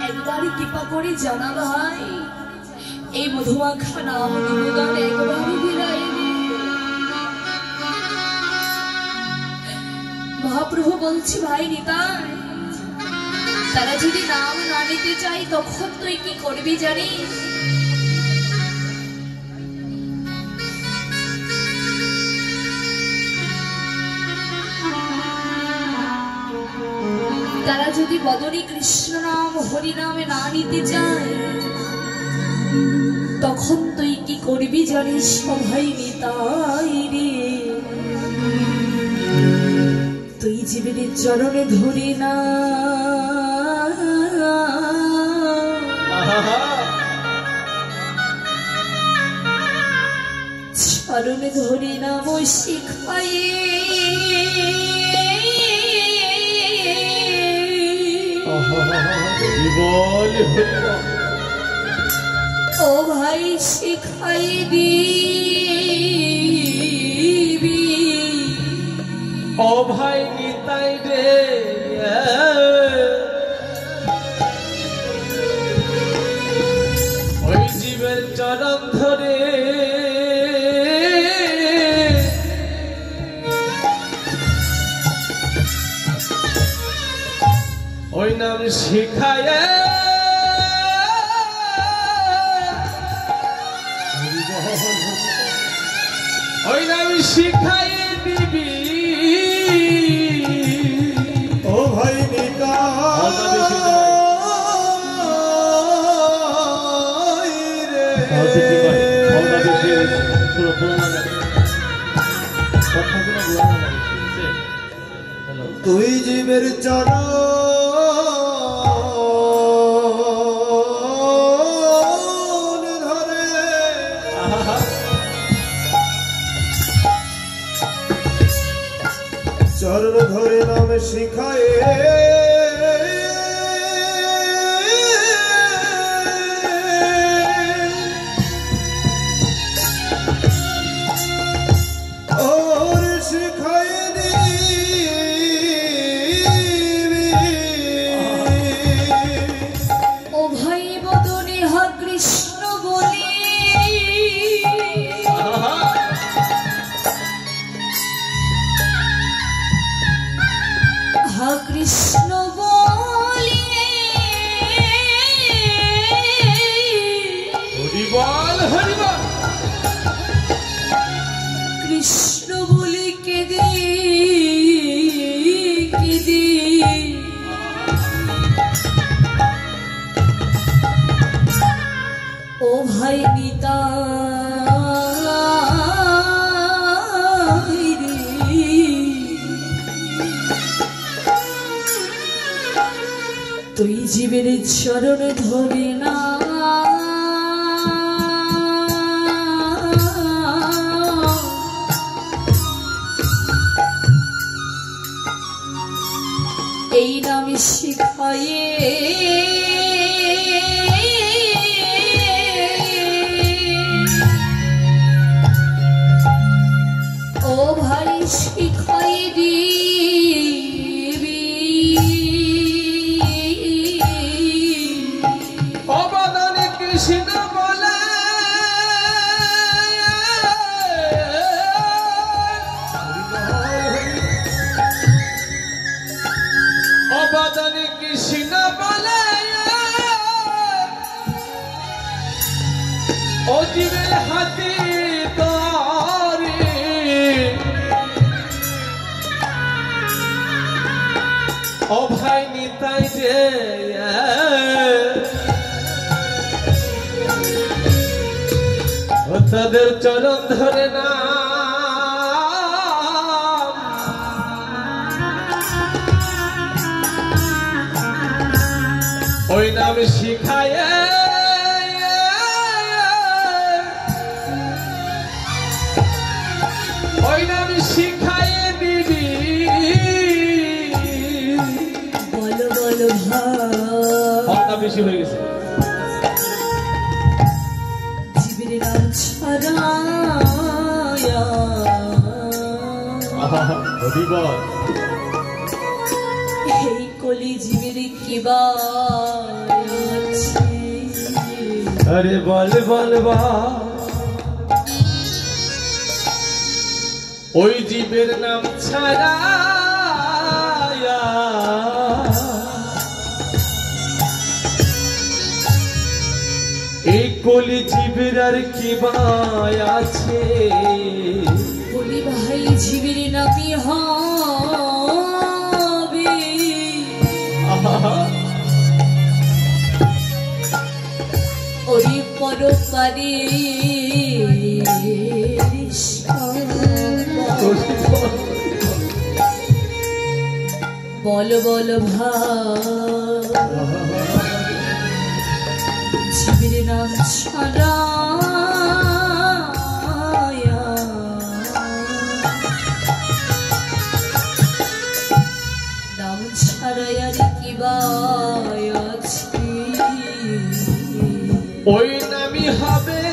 একবারই কৃপা করে জানা ভাই, এই মধুমাখা নাম নিবেদন একবারই বিদায় দে। মহাপ্রভু বলছি ভাই নিতাই, তারা যদি নাম না নিতে চাই তখন তুই কি করবি জানিস? তারা যদি বদনে কৃষ্ণ নাম হরি নামে না নিতে চায় তখন তুই কি করবি জানিস? ভাই নিতাই রে, তুই জীবের চরণে ধরি না, চরণে ধরি না মই শিখাই, ও ভাই শিখাই দিবি, ও ভাই নিতাই রে, ওই জীবের চরণ ধরে ওই নাম শিখায়, ওই নাম শিখাই দিবি, ও ভাই তুই জীবের চরণ ধরে চরণ ধরে নাম শিখায়, কৃষ্ণ বলি হরিবল হরিবল, কৃষ্ণ বলি কেঁদে কেঁদে ও ভাই নিতাই রে, তুই জীবের চরণ ধরে না, এই নাম শিখায়ে, ও ভাই শিখাই দিবি, অবদানে কৃষ্ণ বলে, অবদানে কৃষ্ণ বলে, ও জীবের হাতে ধরে, ও ভাই নিতাই রে, তাদের চরণ ধরে না ওই নাম শিখায়, ওই নাম শিখায় দিবি, বলো বলো ভাই বেশি হয়ে গেছে, জীবের নাম ছাড়ায়া এই কলি জীবের কিবা अरे बल बलवा ওই জীবের নাম ছাড়া এই কলি জীবের আর কি বাই আছে বলি ভাই জীবের নামই হবে ওরে পরপারে বল বল জীবের নাম ছাড়া নাম ছাড়াই আর কি বাই আছে ওই নামই হবে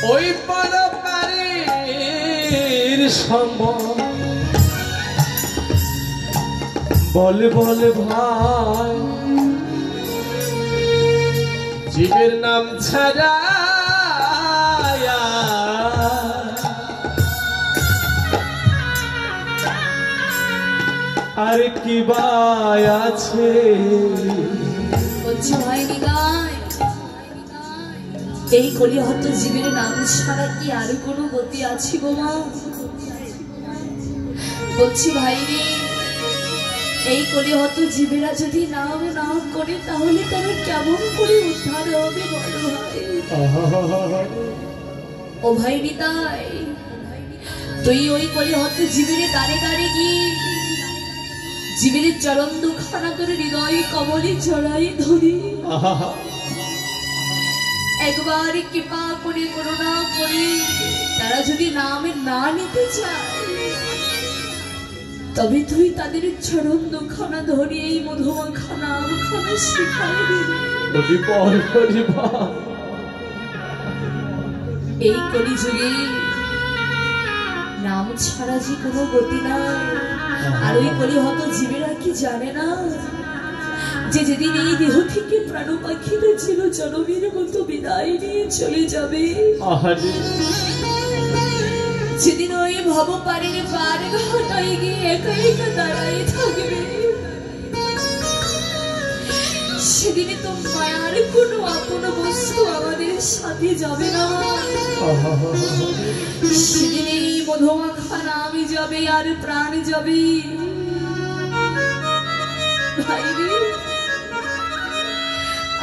ওই পরপারের সম্ভব বল বল ভাই জীবের নাম ছাড়া আর কি বাই আছে এই কলিহত জীবের নাম ছাড়া কি আর কোনো গতি আছে গো মা বলছি ভাই রে এই কলিহত জীবেরা যদি নাম না করে তাহলে তবে কেমন করে উদ্ধার হবে বলো ভাই ও ভাই নিতাই তুই ওই কলিহত জীবের দাঁড়ে দাঁড়ে গিয়ে জীবের চরণ দুখানা তোর হৃদয় কমলে চড়াই ধরি একবার কৃপা করে করুণা করে তারা যদি নামে না নিতে চায় তবে তুই তাদের চরণ দুখানা ধরে এই মধুমাখা নামখানা শিখাই দিবি এই কলিযুগে নাম ছাড়া যে কোনো গতি নাই আর ওই কলিহত জীবেরা কি জানে না যে যেদিন এই দেহ থেকে প্রাণ পাখিরা ছিল জনমের মতো বিদায় নিয়ে চলে যাবে যেদিন ওই ভব পারের পার ঘাটায় গিয়ে একা একা দাঁড়ায় থাকবে সেদিন তো মায়ার কোনো আপন বস্তু আমাদের সাথে যাবে না সেদিন এই মধুমাখা নামে যাবে আর প্রাণ যাবে ভাই রে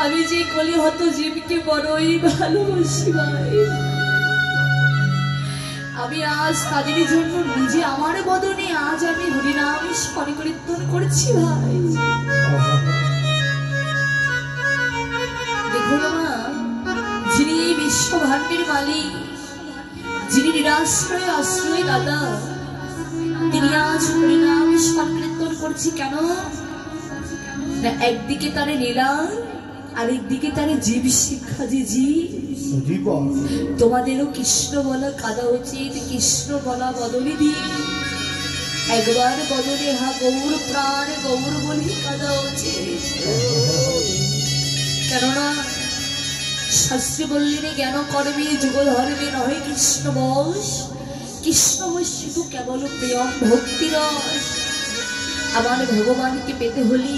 আমি যে কলিহত জীবকে বড়ই ভালোবাসি ভাই আমি আজ তাদের জন্য নিজে আমার বদনে আজ আমি হরিনাম সংকীর্তন করছি ভাই দেখুন মা যিনি বিশ্বভাণ্ডের মালিক যিনি নিরাশ্রয় আশ্রয় দাদা তিনি আজ হরিনাম সংকীর্তন করছি কেন না একদিকে তারে লীলা আরেকদিকে তারে জীব শিক্ষা যে জীব তোমাদেরও কৃষ্ণ বলা কাদা উচিত কৃষ্ণ বলা বদলে দিয়ে একবার বদলে হা গৌর প্রাণ গৌর বলে কাদা উচিত কেননা শাস্ত্রী বললেন জ্ঞান কর্মে যুগ ধর্মে নহে কৃষ্ণ বশ কৃষ্ণ বশ শুধু কেবল প্রিয়ম ভক্তি রস আমার ভগবানকে পেতে হলি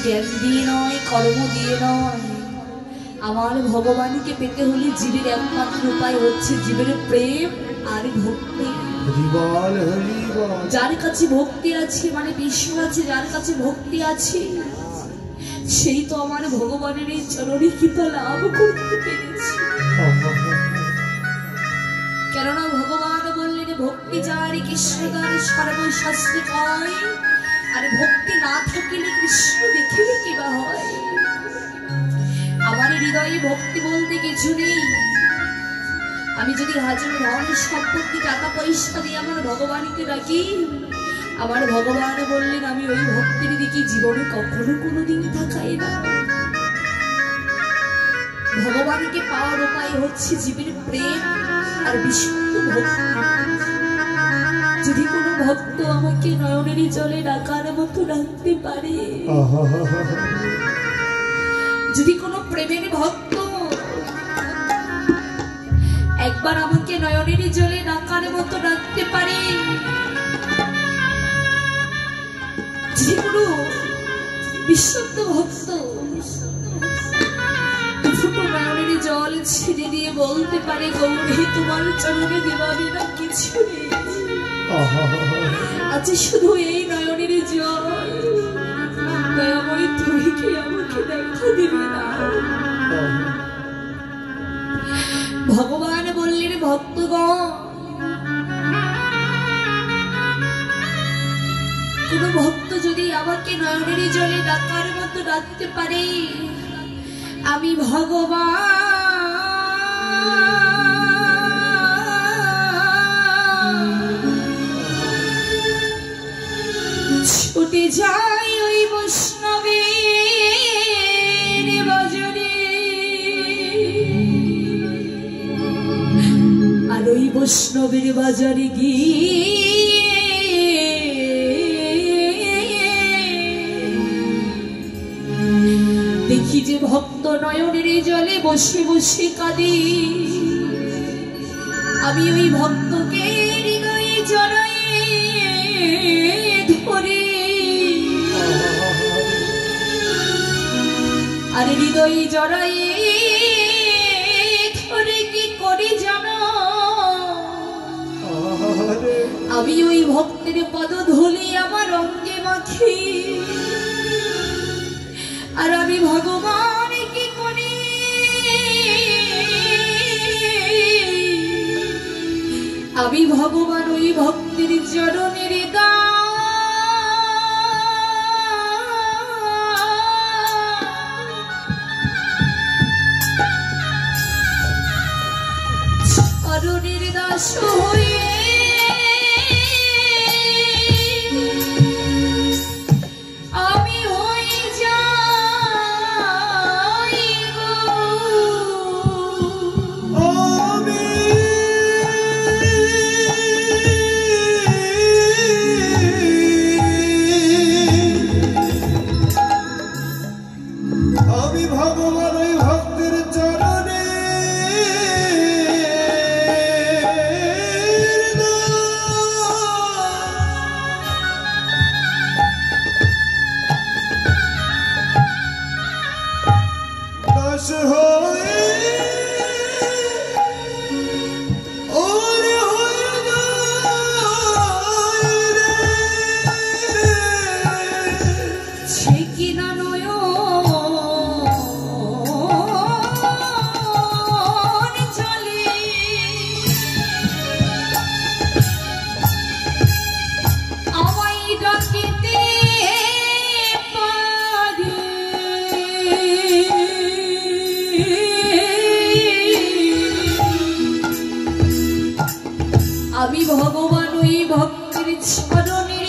জ্ঞান দিয়ে নয় কর্ম দিয়ে নয় আমার ভগবানকে পেতে হলে জীবের একমাত্র উপায় হচ্ছে জীবের প্রেম আর ভক্তি যার কাছে ভক্তি আছে মানে বিষ্ণু আছে যার কাছে ভক্তি আছে সেই তো আমার ভগবানের এই চরণে কৃপা লাভ করতে পেরেছি কেননা ভগবান বললেন ভক্তি যার কৃষ্ণ তার সর্বশাস্ত্রে কয় আর ভক্তি না থাকিলে কৃষ্ণ দেখিলে কি বা হয় আমার হৃদয়ে ভক্তি বলতে কিছু নেই আমি যদি হাজার ধন সম্পত্তি টাকা পয়সা দিয়ে আমার ভগবানকে ডাকি আমার ভগবান বললেন আমি ওই ভক্তির দিকে জীবনে কখনো কোনোদিন তাকাই না ভগবানকে পাওয়ার উপায় হচ্ছে জীবের প্রেম আর বিশুদ্ধ ভক্তি যদি কোনো ভক্ত আমাকে নয়নেরই জলে ডাকার মতো ডাকতে পারে, যদি কোনো প্রেমের ভক্ত একবার আমাকে নয়নেরই জলে ডাকার মতো ডাকতে পারে, যদি কোনো বিশুদ্ধ ভক্ত দুটো নয়নেরই জল ছেড়ে দিয়ে বলতে পারে, গৌরী তোমার চরণে দেবাবে না কিছু নেই, আচ্ছা শুধু এই নয়নের জল, দয়াময় তুমি কি আমাকে দেখা দিবে না? ভগবান বললেন, ভক্তগণ, কোন ভক্ত যদি আমাকে নয়নের জলে ডাকার মতো ডাকতে পারে, আমি ভগবান ছুটে যাই ওই বৈষ্ণবের বাজারে, আর ওই বৈষ্ণবের বাজারে গিয়ে দেখি যে ভক্ত নয়নের জলে বসে বসে কাঁদে, আমি ওই ভক্তকে হৃদয়ে জড়ায়ে ধরে, আর হৃদয়ে জড়ায়ে ধরে কি করে জানো, আমি ওই ভক্তের পদধূলি আমার অঙ্গে মাখি, আর আমি ভগবান কি করি, আমি ভগবান ওই ভক্তের চরণের চরণের দাস হয়ে আমি ভগবান ওই ভক্তের চরণের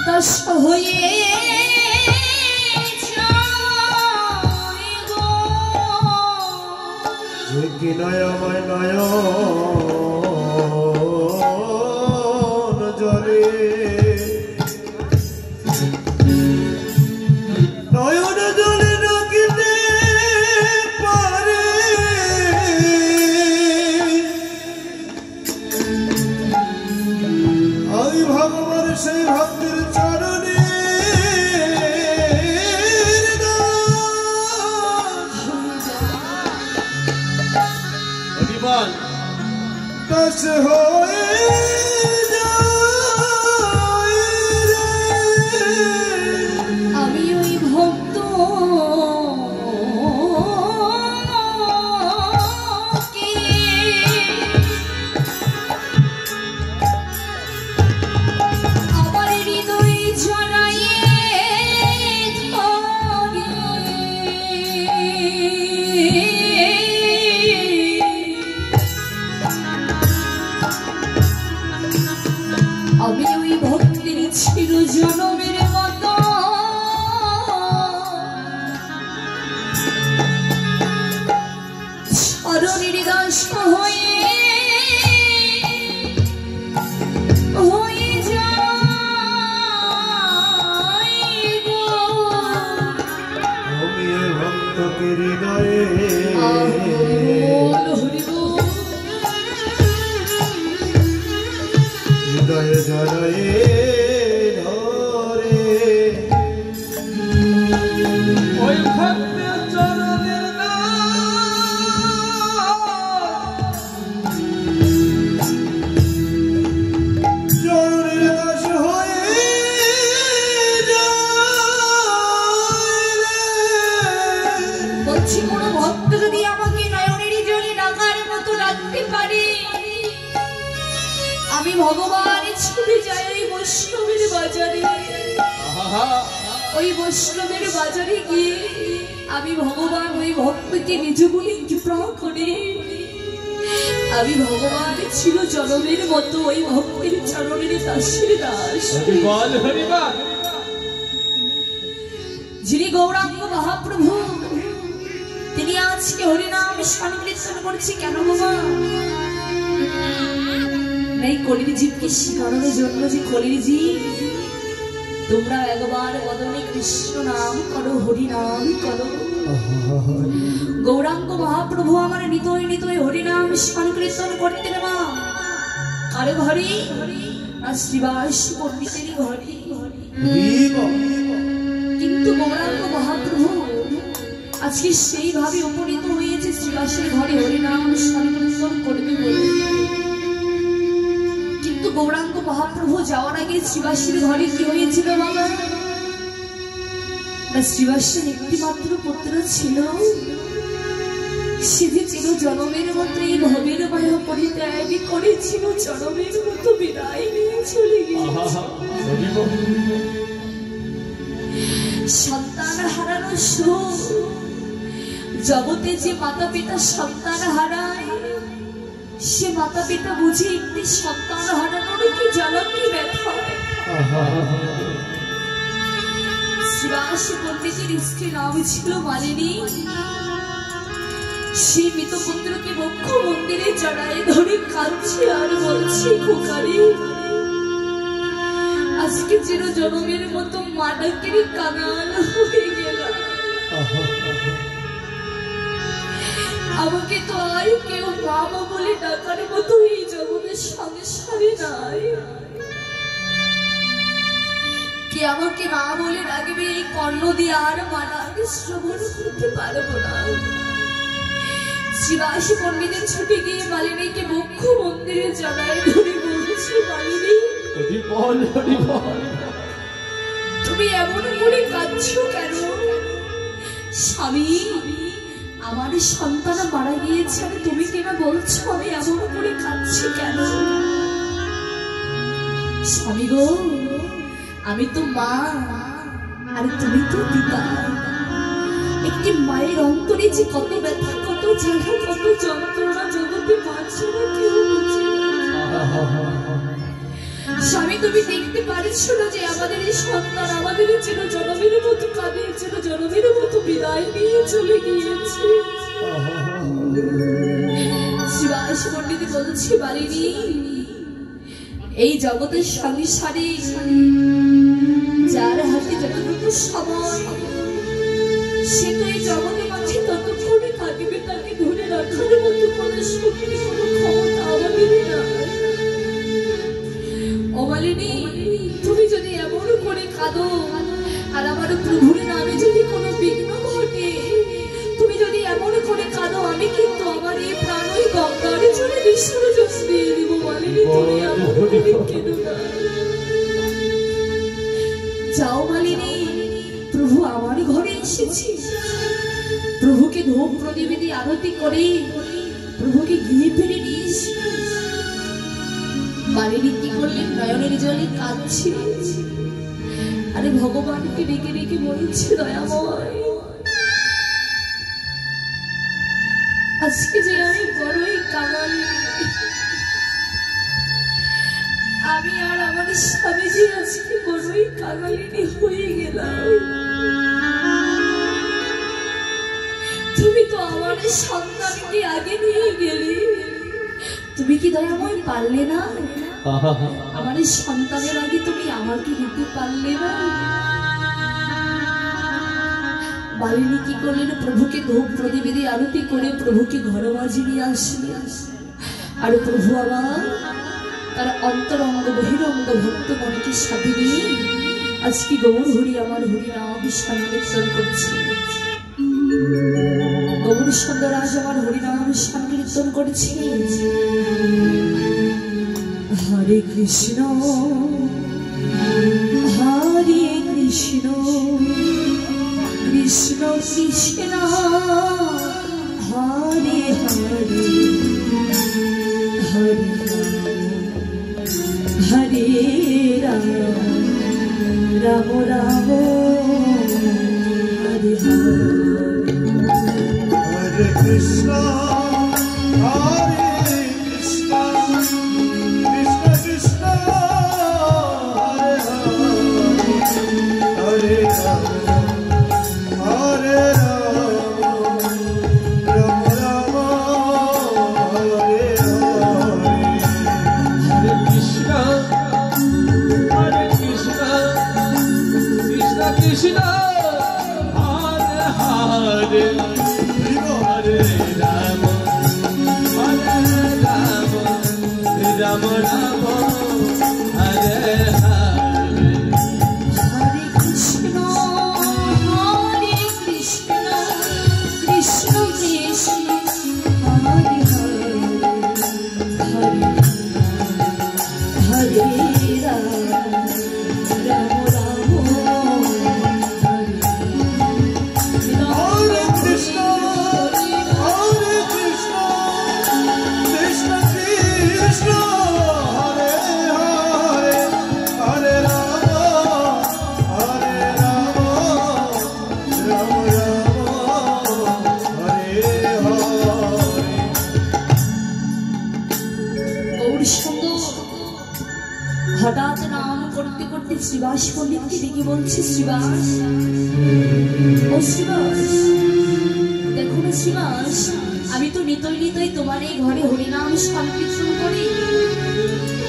দাস হয়ে কি নয়ময় নয়ন জলে নয়ন জলে রাখিতে পারে, আমি ভগবান সেই ভক্তের চরণে দাস হয়ে আমি ওই ভক্ত আমার হৃদয় জড়াইয়ে ধরে, হৃদয়ে হৃদয়ে জড়য়ে ধরে ওই ভক্তের চরণের চরণের দাস হয়ে বলছি কোনো ভক্ত যদি আমাকে নয়নের জলে ডাকার মতো ডাকতে পারে, আমি ভগবান ছুটে যাই ওই বৈষ্ণবের বাজারে। ওই বৈষ্ণবের বাজারে গিয়ে আমি ভগবান ওই ভক্তকে নিজ বলে কৃপা করে আমি ভগবান ছিল জনমের মতো ওই ভক্তের চরণের দাসের দাস। বল হরিবা যিনি গৌরাঙ্গ মহাপ্রভু, তিনি আজকে হরিনাম সংকীর্তন করছি কেন বাবা? এই কলির জীবকে শিখানোর জন্য যে কলির জীব তোমরা একবার বদনে কৃষ্ণ নাম করো, হরি নাম করো। গৌরাঙ্গ মহাপ্রভু আমার নিতই নিতই হরিনাম সংকীর্তন করতেন মা। কার ঘরে? আর শ্রীবাস পণ্ডিতেরই ঘরে। কিন্তু গৌরাঙ্গ মহাপ্রভু আজকে সেইভাবে উপনীত হয়েছে শ্রীবাসের ঘরে হরিনাম সংকীর্তন করবে বলে। কিন্তু গৌরাঙ্গ মহাপ্রভু যাওয়ার আগে শ্রীবাসীর ঘরে কি হয়েছিল বাবা? না, শ্রীবাসের একটি মাত্র পুত্র ছিল, সে যে চির জনমের মতো এই ভবের মায়া পরিত্যাগ করেছিল, জনমের মতো বিদায় নিয়ে চলে গিয়েছে। সন্তান হারানো সুখ, জগতে যে মাতা পিতা সন্তান হারায়, সে মাতা পিতা বুঝে একটি সন্তান হারানোর কি জ্বালা কি ব্যথা। শ্রীবাস পণ্ডিতের স্ত্রী নাম ছিল মালিনী। সেই মৃত পুত্রকে বক্ষ মন্দিরে জড়ায় ধরে কাঁদছে আর বলছে, খোকারি আজকে চির জনমের মতো মানকের কাঙাল হয়ে গেল। আমাকে তো আর কেউ বাবা বলে ডাকার মতো এই জগতের সংসারে নাই। কে আমাকে মা বলে ডাকবে এই কর্ণ দিয়ে আর মানাকে শ্রবণ করতে পারবো না। শ্রীবাস পণ্ডিতের ছুটে গিয়ে মালিনীকে বক্ষ মন্দিরে জানায় ধরে বলছে, মালিনী তুমি এমন করে কাঁদছো কেন? স্বামী, আমার সন্তান মারা গিয়েছে, তুমি কেন বলছো আমি এমন করে কাঁদছি কেন? স্বামী গো, আমি তো মা আর তুমি তো পিতা। একটি মায়ের অন্তরে যে কত ব্যথা, কত জ্বালা, কত যন্ত্রণা জগতে পারছে না কেউ বুঝে না। স্বামী, তুমি দেখতে পারছো না যে আমাদের এই সন্তান আমাদের চির জনমের মতো কাঁদে, চির জনমের মতো বিদায় নিয়ে চলে গিয়েছে। শ্রীবাস পণ্ডিত বলছে, মালিনী এই জগতের সংসারে যার হাতে যতটুকু সময়, সে তো এই জগতের মাঝে ততক্ষণে থাকবে, তাকে ধরে রাখার মতো কোনো শক্তি, কোনো ক্ষমতা আমাদের নাই। ও মালিনী, তুমি যদি এমন করে কাঁদো আর আমার প্রভুর নামে যদি কোনো বিঘ্ন ঘটে, তুমি যদি এমন করে কাঁদো, আমি কিন্তু আমার এই প্রাণ ওই গঙ্গারে চলে বিসর্জন দিয়ে দিব। মালিনী, তুমি এমন করে কেঁদো না। যাও মালিনী, প্রভু আমার ঘরে এসেছি, প্রভুকে ধূপ প্রদীপ দিয়ে আরতি করে প্রভুকে গিয়ে ফিরে নিয়েছি। মালিনী কি করলেন? নয়নের জলে কাঁদছে, আরে ভগবানকে ডেকে ডেকে বলছে, দয়াময় আজকে যে আমি বড়ই কাঙালি, আমি আর আমার স্বামীজি আজকে বড়ই কাঙালিনী হয়ে গেলাম। তুমি তো আমার সন্তানকে আগে নিয়ে গেলে, তুমি কি দয়াময় পারলে না? আমার সন্তানের আগে তুমি আমাকে নিতে পারলে না? ও মালিনী কি করলেন, প্রভুকে ধূপ প্রদীপ দিয়ে আরতি করে প্রভুকে ঘরে মাঝে নিয়ে আসলেন। আর প্রভু আমার তার অন্তরঙ্গ বহিরঙ্গ ভক্ত মনকে সাথে নিয়ে আজকে গৌর হরি আমার হরি নাম সংকীর্তন করছে। গৌর সুন্দর আজ আমার হরি নাম সংকীর্তন করছে। হরে কৃষ্ণ হরে Krishna Krishna Krishna Hare Hare Hare Hare Ram Ram Ram Hare Hare. Hare Krishna, Hare Krishna, Krishna Krishna, Hare Hare, Hare Rama, Hare Rama, Rama Rama, Hare Hare. Hare Krishna, Hare Krishna, Krishna Krishna, Hare Hare, Hare Rama, Hare Rama, Rama Rama, Hare Hare. হরে কৃষ্ণ হরে কৃষ্ণ কৃষ্ণ কৃষ্ণ হরে হরে হরে হরে রাম রাম রাম হরে Hare Krishna, Hare Krishna, Krishna Krishna, Hare Hare, Hare Rama, Hare Rama, Rama Rama, Hare Hare. Gour সুন্দর হঠাৎ নাম করতে করতে শ্রীবাস পণ্ডিতকে ডেকে বলছে, শ্রীবাস ও শ্রীবাস, দেখো না শ্রীবাস, আমি তো নিতই নিতই তোমার এই ঘরে হরিনাম সংকীর্তন করি,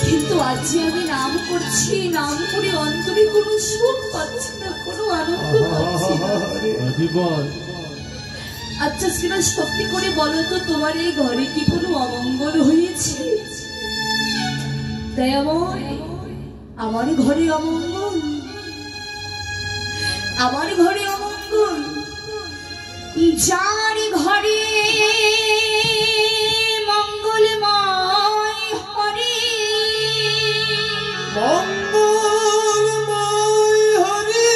কিন্তু আজ যে আমি নাম করছি, নাম করে অন্তরে কোনো সুখ পাচ্ছি না, কোনো আনন্দ পাচ্ছি না। হরি বল। আচ্ছা শ্রীবাস, সত্যি করে বলো তো, তোমার এই ঘরে কি কোনো অমঙ্গল হয়েছে? দয়াময়, আমার ঘরে অমঙ্গল, আমার ঘরে অমঙ্গল, যার ঘরে মঙ্গলময় হরে মঙ্গলময় হরি,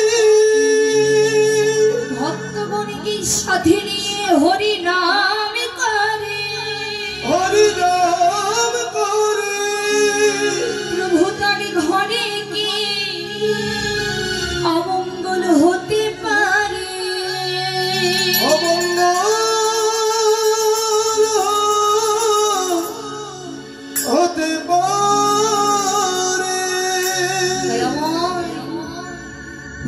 ভক্তগণকে সাথে নিয়ে হরি নাম করে, হরি নাম করে, প্রভু তার ঘরে কি অমঙ্গল হতে পারে? অমঙ্গল হতে পারে।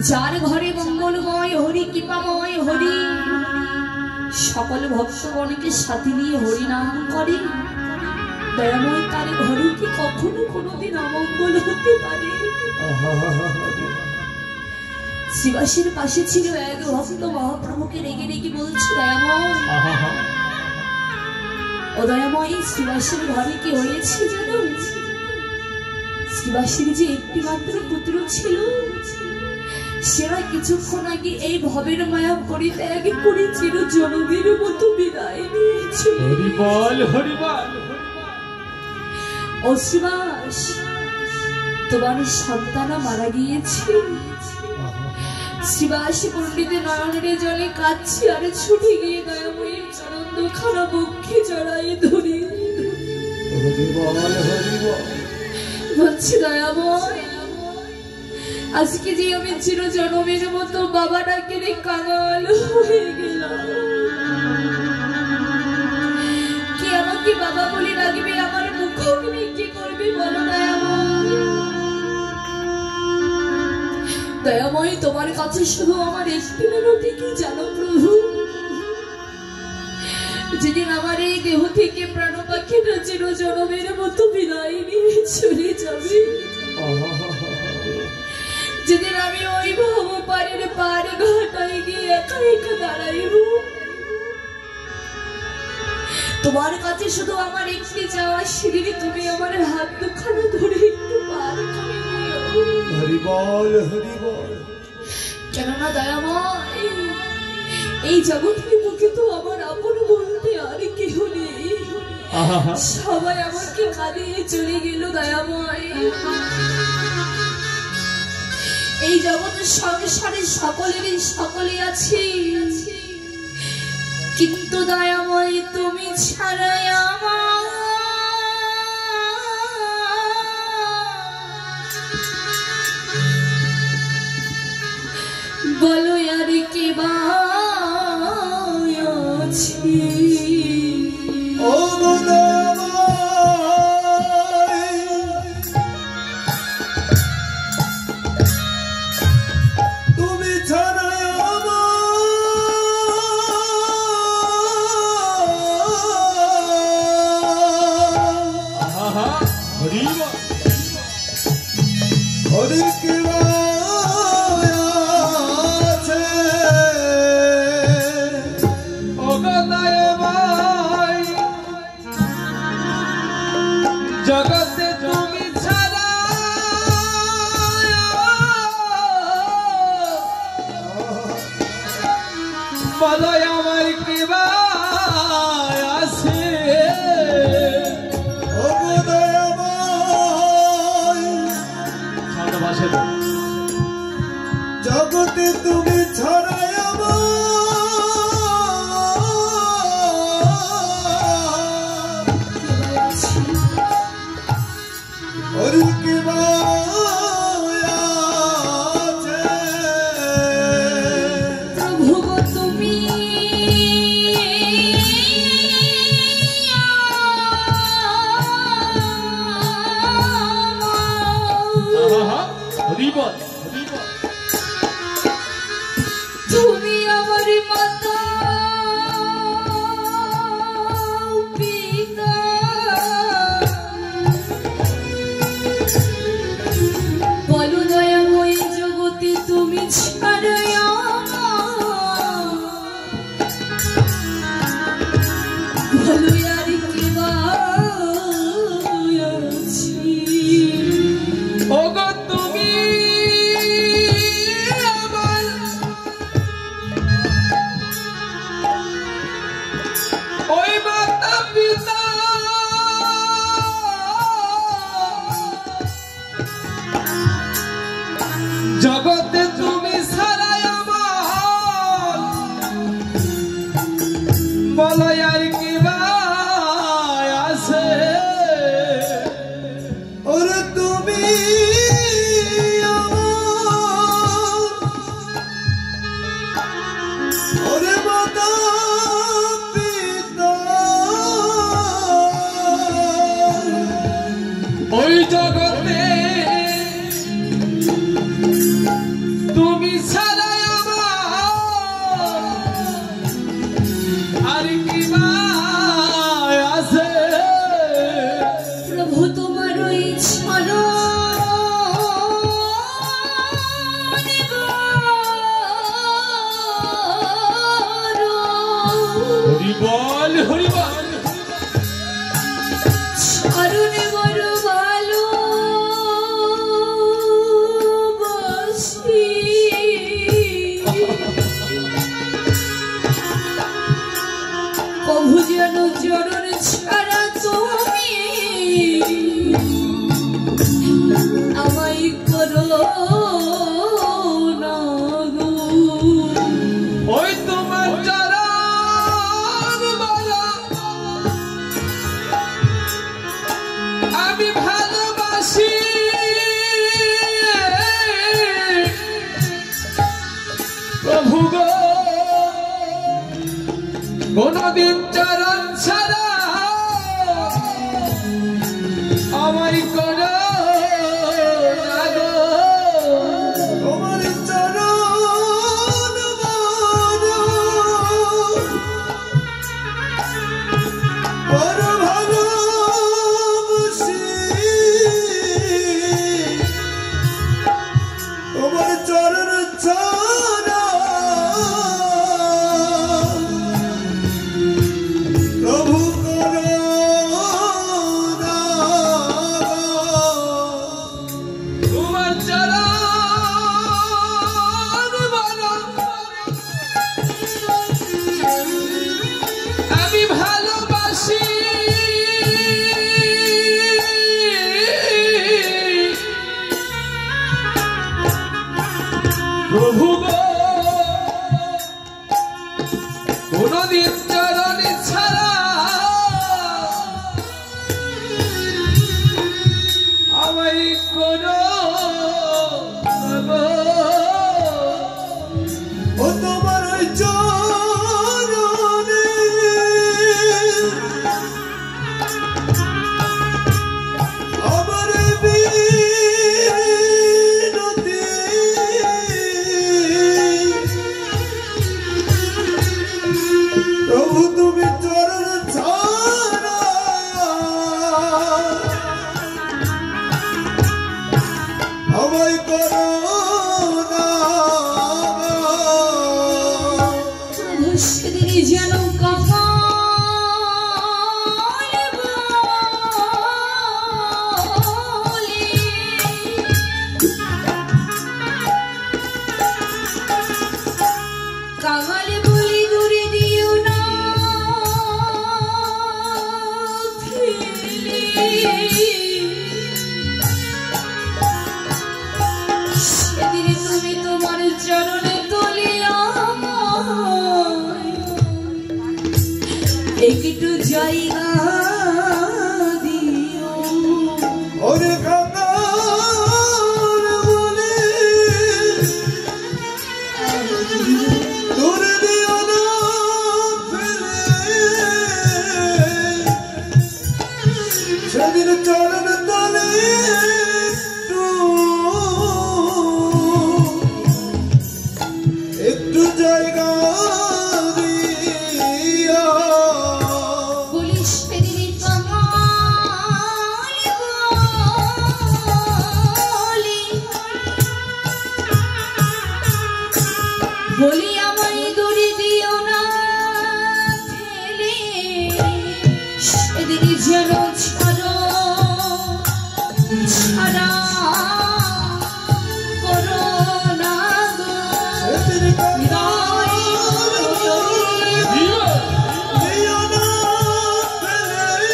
যার ঘরে মঙ্গলময় হরি কৃপাময় হরি সকল ভক্তগণকে সাথে নিয়ে হরি নাম করে, দয়াময় তার ঘরে কি কখনো কোনোদিন অমঙ্গল হতে পারে? শিবাসীর পাশে ছিল এক ভক্ত, মহাপ্রভুকে রেগে রেগে বলছে, দয়াময় ও দয়াময়, শিবাসীর ঘরে কি হয়েছে জানো? শিবাসীর যে একটি মাত্র পুত্র ছিল, সেরা কিছুক্ষণ আগে এই ভবের মায়া পরিত্যাগ করে চির জনমের মতো বিদায় নিয়েছিল। হরি বল, হরি বল। ও শিবাস, তোমার সন্তানা মারা গিয়েছে। শিবাস পণ্ডিতের নয়নের জলে কাঁদছি আর ছুটে গিয়ে দয়াময়ীর চরণ দুখানা বক্ষে জড়াই ধরি, বলছি দয়াময়, আজকে যে আমি চির জনমের মতো বাবা ডাকে রে কাঙাল হয়ে গেলাম, কে আমাকে বাবা বলে রাখবে, আমার মুখে কি করবে বলো দয়াময়? দয়াময়, তোমার কাছে শুধু আমার একটি মিনতি, কি জানো প্রভু? যেদিন আমার এই দেহ থেকে প্রাণ পাখিটা চির জনমের মতো বিদায় নিয়ে চলে যাবে, যেদিন আমি ওই ভব পারের পার ঘাটায় গিয়ে একা একা দাঁড়াইব। তোমার কাছে শুধু আমার একটি চাওয়া, সেদিন তুমি আমার হাত দুখানা ধরে একটু পার করে নিও। হরি বল হরি বল। কেননা দয়াময়, এই জগতের বুকে তো আমার আপন বলতে আর কেহ নেই। সবাই আমাকে কাঁদিয়ে চলে গেল দয়াময়। এই জগতের সংসারে সকলেরই সকলে আছে, কিন্তু দয়াময় তুমি ছাড়াই আমার বলো আর কে বা আছে। ও গোদাবাই, তুমি ছাড়া হরি কে আছে। ও গদায় ভাই, জগতে তুমি ছাড়া বলো আমার কি আছে। ও গোদাবাই, জগতে তুমি ছাড়া হরি কে আছে। প্রভু গো তুমি হরিবল তুমি আমার মাতা পিতা, বলো দয়াময় জগতে তুমি ছাড়াই বলো আর কে বা আছি। ও গো তুমি আমার ওই মাতা পিতা, জগতে তুমি ছাড়াই আমার বলো আর কি আছে। ওরে তুমি ওরে মাতা পিতা, ওই জগতে তুমি ছাড়াই আমার আর কি আছে। প্রভু তোমার ওই ছাড়ো হরিবল হরিবল ছাড়নে বড় ভালো বাসি, কভু যেন চরণ ছাড়া তুমি আমায় করো না গো। ওই তোমার চরণ বলা আমি ভালোবাসি, প্রভু গো কোনদিন চরণ ছাড়া আমায় করো না গো। তোমার চরণ বড় ভালোবাসি, তোমার চরণ ছাড়া জায়গা দিও ওরে কাকার বলে তোরে দিও না ফেলে সেদিন চরণ তলে একটু জায়গা দিও বলি সেদিন কামাল বলি আমায় দড়ি দিও না ফেলে সেদিন যেন ছাড়া করো না গো সেদিন কাকার দিও না ফেলে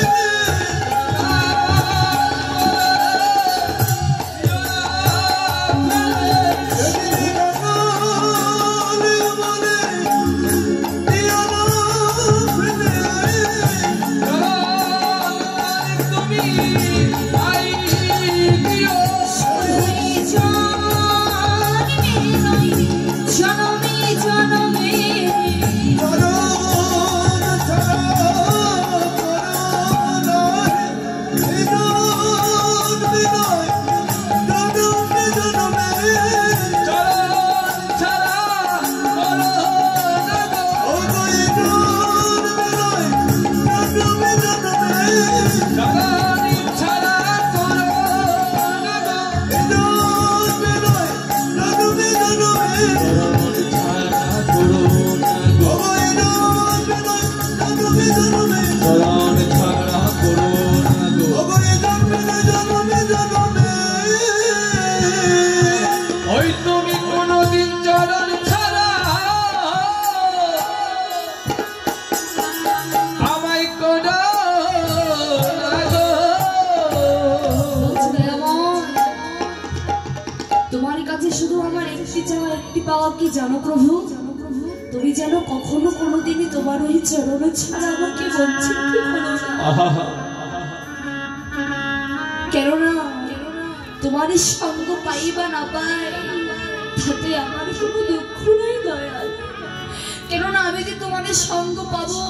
ওই তুমি কোনদিন চরণ ছাড়া আমায় করো না গো। তোমার কাছে শুধু আমার একটি চাওয়া একটি পাওয়া কি জানো প্রভু তুমি যেন কখনো কোনোদিনই তোমার ওই চরণ ছাড়া আমাকে বঞ্চিত করো না কেননা তোমার সঙ্গ পাই বা না পাই তাতে আমার কোনো দুঃখ নাই দয়াল কেননা আমি যে তোমার সঙ্গ পাবো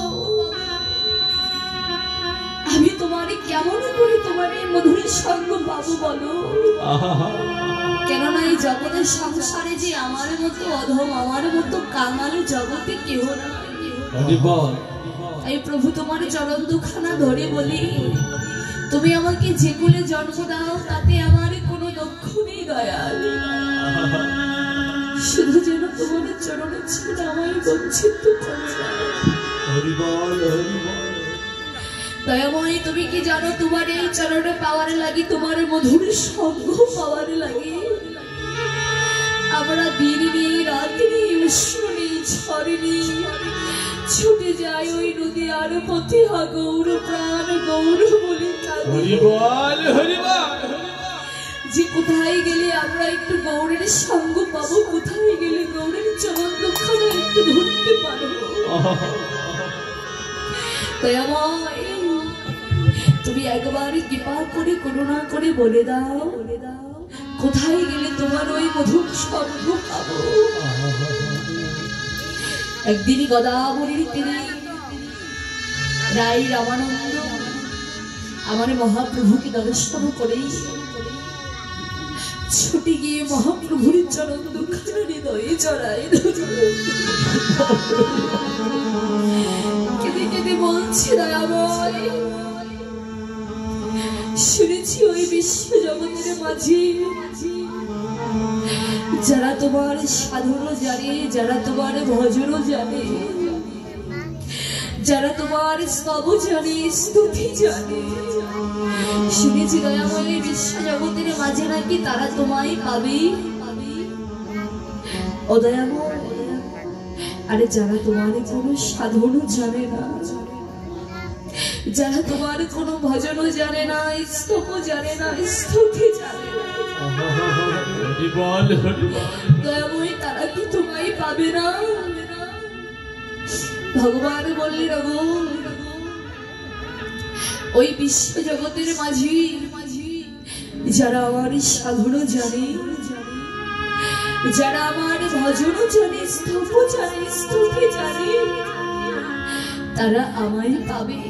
আমি তোমারে কেমন করে তোমার এই মধুর সঙ্গ পাবো বলো কেননা এই জগতের সংসারে যে আমার মতো অধম আমার মতো কাঙাল জগতে কেহ না এই প্রভু তোমার চরণ দুখানা ধরে বলি তুমি আমাকে যে কুলে জন্ম দাও তাতে আমার কোনো দুঃখ নেই দয়াল শুধু যেন তোমার চরণে ছেড়ে আমায় বঞ্চিত করছে দয়াময়ী তুমি কি জানো তোমার এই চরণে পাওয়ার লাগি তোমার মধুর সঙ্গ পাওয়ার লাগি আমরা দিন নেই রাত নেই উষ্ণ নেই ঝড় নেই ছুটে যায় ওই নদী আর পথে হা গৌর প্রাণ গৌর বলে যে কোথায় গেলে আমরা একটু গৌরের সঙ্গ পাবো কোথায় গেলে গৌরের চরণ দুঃখানা একটু ধরতে পারবো দয়াময় তুমি একবার কৃপা করে করুণা করে বলে দাও কোথায় গেলে তোমার ওই মধুর সঙ্গ পাবো একদিনই গদাবরীর তীরে রাই রামানন্দ আমার মহাপ্রভুকে দর্শন করেই ছুটে গিয়ে মহাপ্রভুর চরণ দুখানা হৃদয়ে জড়াই কেঁদে কেঁদে বলছি দয়াময় শুনেছি ওই বিশ্ব জগতের মাঝে যারা তোমার সাধন জানে যারা তোমার ভজন জানে যারা তোমার স্তব জানে স্তুতি জানে শুনেছি দয়াময় বিশ্ব জগতের মাঝে নাকি তারা তোমায় পাবে ও দয়াময় আরে যারা তোমার কোনো সাধন জানে না যারা তোমার কোনো ভজন জানে না স্তব জানে না স্তুতি জানে না দয়াময়ী তারা কি তোমায় পাবে না ভগবান বললেন ওই বিশ্ব জগতের মাঝি যারা আমার সাধনও জানে, যারা আমার ভজনও জানে, স্তব জানে, স্তুতি জানে, তারা আমায় পাবে।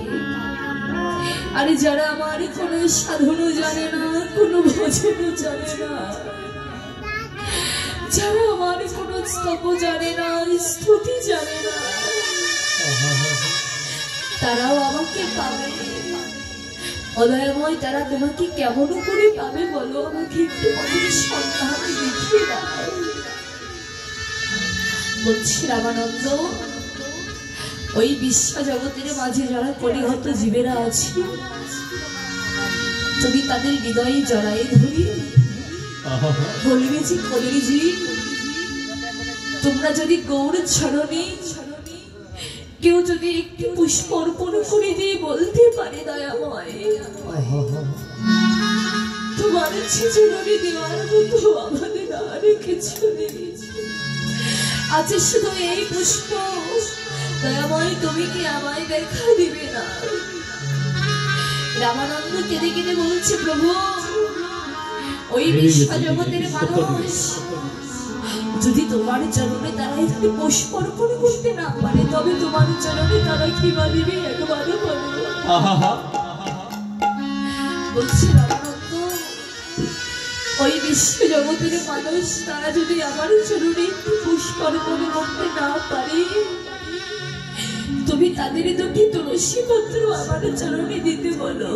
আর যারা আমার কোনো সাধনও জানে না, কোনো ভজনও জানে না, যারা আমার কোনো স্তব জানে না, স্তুতি জানে না, তারাও আমাকে পাবে। অদয়াময়, তারা তোমাকে কেমন করে পাবে বলো? আমাকে একটু আমাদের সন্তান দেখিয়ে দাও। বলছি রামানন্দ, ওই বিশ্ব জগতের মাঝে যারা পরিহত জীবেরা আছে, তুমি তাদের হৃদয়ে জড়াই ধরি বলবে যে কলিজি, তোমরা যদি গৌর চরণে কেউ যদি একটু পুষ্প অর্পণ করে দিয়ে বলতে পারে দয়াময়, তোমার ছেচরণে দেওয়ার মতো আমাদের আর কিছু নেই, আছে শুধু এই পুষ্প। দয়াময়, তুমি কি আমায় দেখা দিবে না? রামানন্দ কেঁদে কেঁদে বলছে, প্রভু, ওই বিশ্ব জগতের মানুষ যদি তোমার চরণে তারা একটু পুষ্প অর্পণ করতে না পারে, তবে তোমার চরণে তারা কি মানিবে? একবারও বলো। বলছি রামানন্দ, ওই বিশ্ব জগতের মানুষ তারা যদি আমার চরণে একটু পুষ্প অর্পণ করতে না পারে, তুমি তাদের দুটি তুলসী পত্র আমার চরণে দিতে বলো।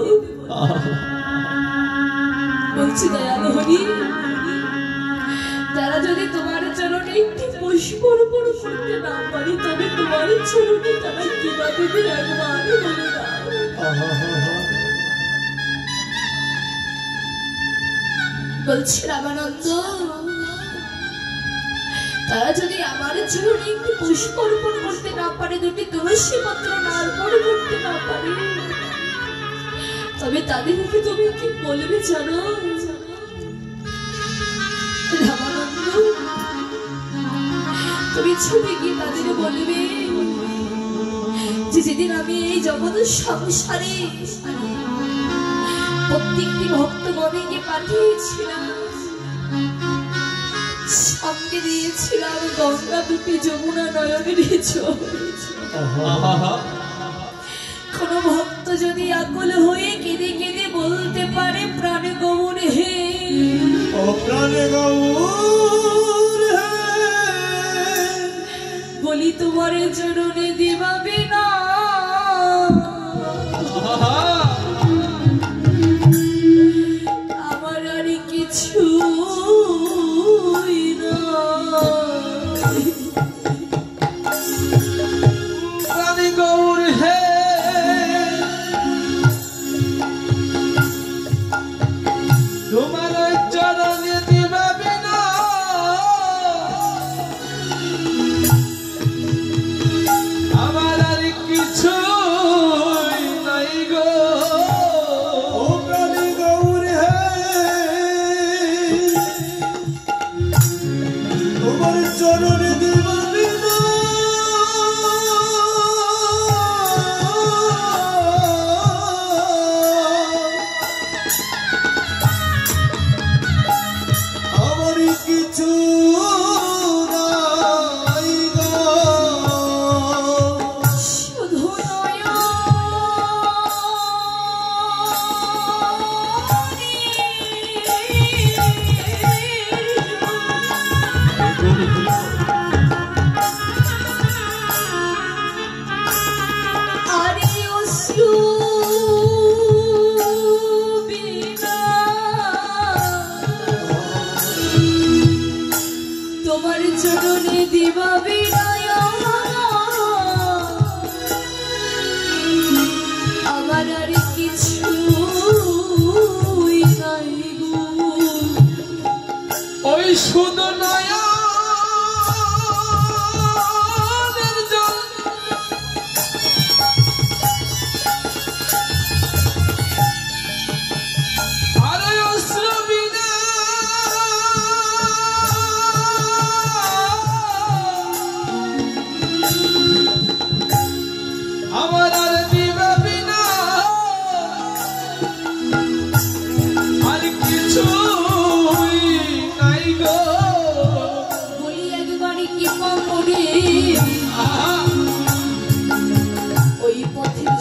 বলছি দয়াল হরি, তারা যদি তোমার চরণে একটি পুষ্প অর্পণ করতে না পারে, তবে তোমার চরণে তারা কিবা দেবে? একবার বলে দাও। বলছি রামানন্দ, তারা যদি আমার চরণে একটি পুষ্প অর্পণ করতে না পারে, দুটি তুলসী পত্র না অর্পণ করতে না পারে, তবে তাদেরকে তুমি কি বলবে জানো? রামানন্দ, তুমি ছুটে গিয়ে তাদের বলবে যে যেদিন আমি এই জগৎ সংসারে প্রত্যেকটি ভক্তগণকে পাঠিয়েছিলাম, সঙ্গে দিয়েছিলাম গঙ্গা দুটি, যমুনা নয়নের জল। কোন ভক্ত যদি আকুল হয়ে কেঁদে কেঁদে বলতে পারে, প্রাণ গৌর হে, ও প্রাণ গৌর হে, বলি তোমার চরণে দিবাবে না, আমার আর কিছু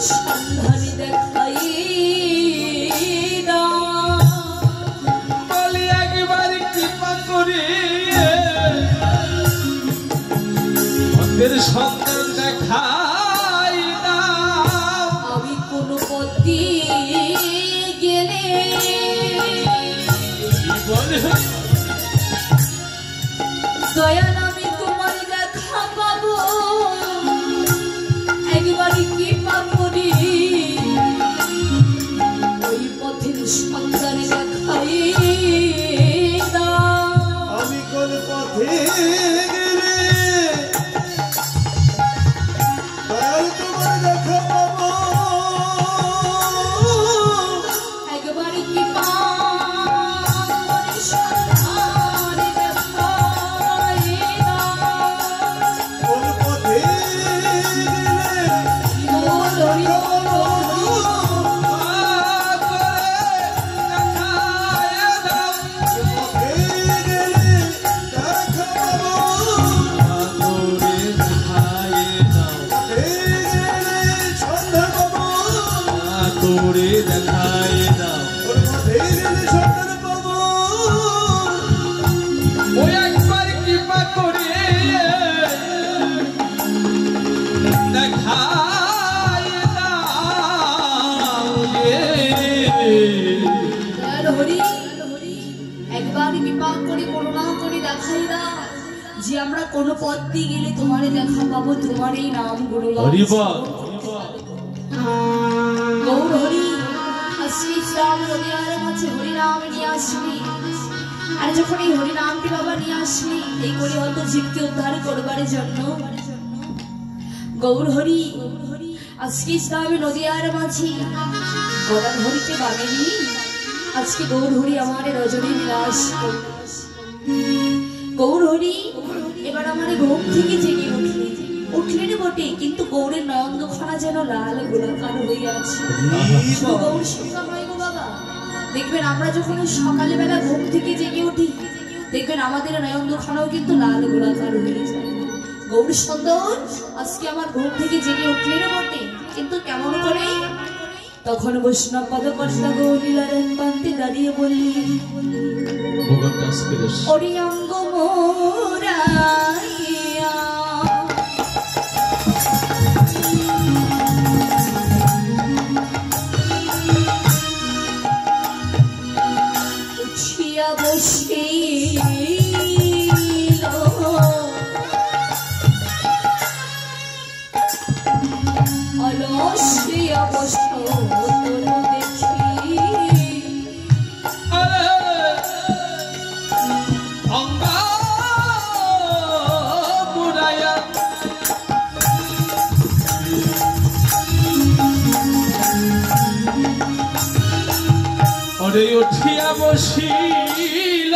সন্ধান দেখাই দাও। বলি একবার কৃপা করে পথের সন্ধান দেখাই দাও। আমি কোন পথে গেলে দয়াল আমি তোমার দেখা পাবো, একবার কৃপা করি ওই পথের সন্ধান দেখাই দাও। আমি কোন পথে গেলে দয়াল তোমার দেখা পাবো, একবার কৃপা করে সন্ধান দেখাই দাও। কোন পথে গেলে তোরে দেখাই দাও। ও একবার কৃপা করে দেখাই দাও। হরি একবার কৃপা করে করুণা করে দেখাই দাও যে আমরা কোন পথ দিয়ে গেলে তোমারে দেখা পাবো, তোমার এই নাম গুণগান। গৌর হরি আজকে ইসলাম হরিয়ার মাঝে হরিনাম নিয়ে আসবি, আর যখন এই হরিনামটি বাবা নিয়ে আসবি এই করে হয়তো জীবকে উদ্ধার করবার জন্য। গৌর হরি আজকে ইসলামে নদিয়ার মাঝে গৌর হরিকে বানেনি, আজকে গৌর হরি আমার রজনী বিলাস করবে। গৌর হরি এবার আমার ঘুম থেকে জেগে উঠলেন বটে, কিন্তু গৌরের নয়নখানা যেন লাল গোলাকার হয়ে আছে। গৌর শিক্ষা হয় গো বাবা, দেখবেন আমরা যখন সকালে বেলা ঘুম থেকে জেগে উঠি দেখবেন আমাদের নয়নখানাও কিন্তু লাল গোলাকার হয়ে যায়। গৌর সুন্দর আজকে আমার ঘুম থেকে জেগে উঠলেন বটে, কিন্তু কেমন করে? তখন বৈষ্ণব পদকর্তা গৌরীলারেন পান্তে দাঁড়িয়ে বললি, ওরে অঙ্গ মোরাইয়া উঠিয়া বসিল অলসিয়া বসল দেখি ওরে উঠিয়া বসিল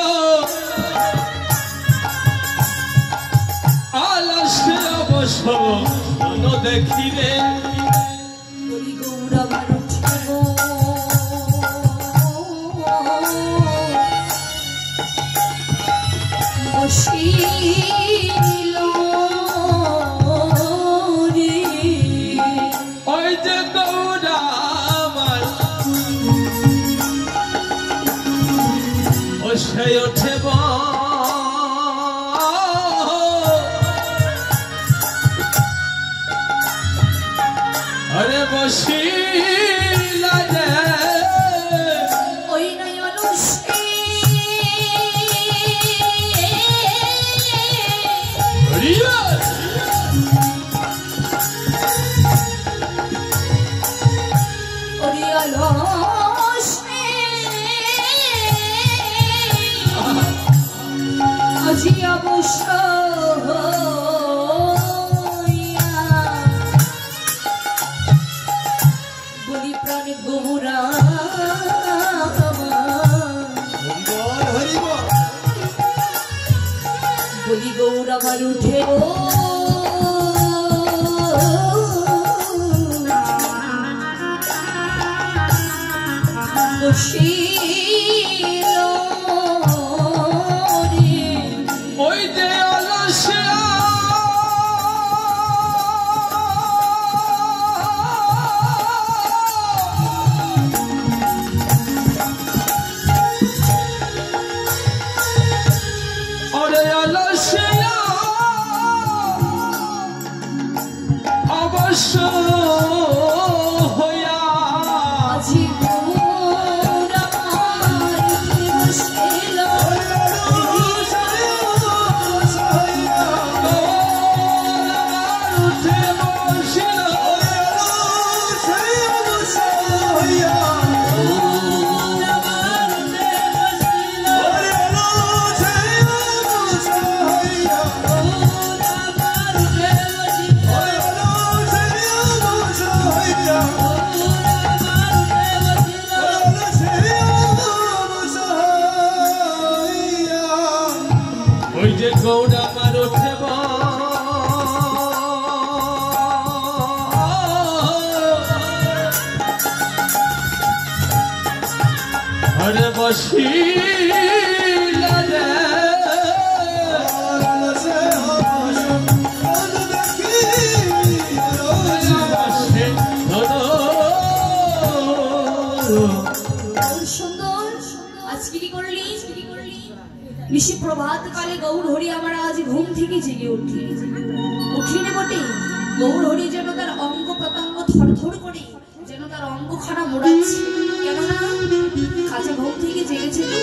আলসে অবসর দেখি রে। গৌরবার উঠিব বসিল রে। ওই যে গৌরা আমার ও সে ওঠে আরে বসিলা রে। ওই নয়ন আজি অবশ্য বলি প্রাণে গৌরা বলি গৌরা আমার উঠে বসিল রে। ওই যে অলসিয়া ঘরে বসিলা রে আরসে হাসন কোন দেখি বসে ধরো সুন্দর আজকে কি করলি ঋষি প্রভাত কালে গৌর হরি আমার আজ ঘুম থেকে জেগে উঠলি না বটে গৌর হরি যেন তার অঙ্গ প্রত্যঙ্গ থরথর করে যেন তার অঙ্গখানা মোড়াচ্ছে কেননা কাঁচা ঘুম থেকে জেগেছে তো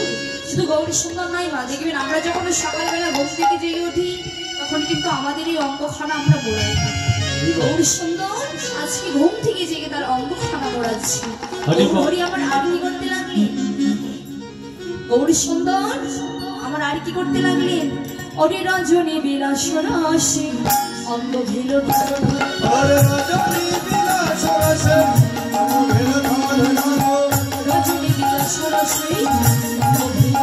শুধু গৌরী সুন্দর নয় মা দেখবেন আমরা যখন সকালবেলা ঘুম থেকে জেগে উঠি তখন কিন্তু আমাদের এই অঙ্গখানা আমরা মোড়াই গৌরী সুন্দর আজকে ঘুম থেকে জেগে তার অঙ্গখানা মোড়াচ্ছে গৌরী আমার আরতি করতে লাগলেন গৌরী সুন্দর আমার আর কি করতে লাগলেন ওরে রজনী বিলাস রাশি অঙ্গ ভিল আরে রজনী বিলাস রাশি অঙ্গ ভিল রজনী বিলাস রাশি অঙ্গ ভিল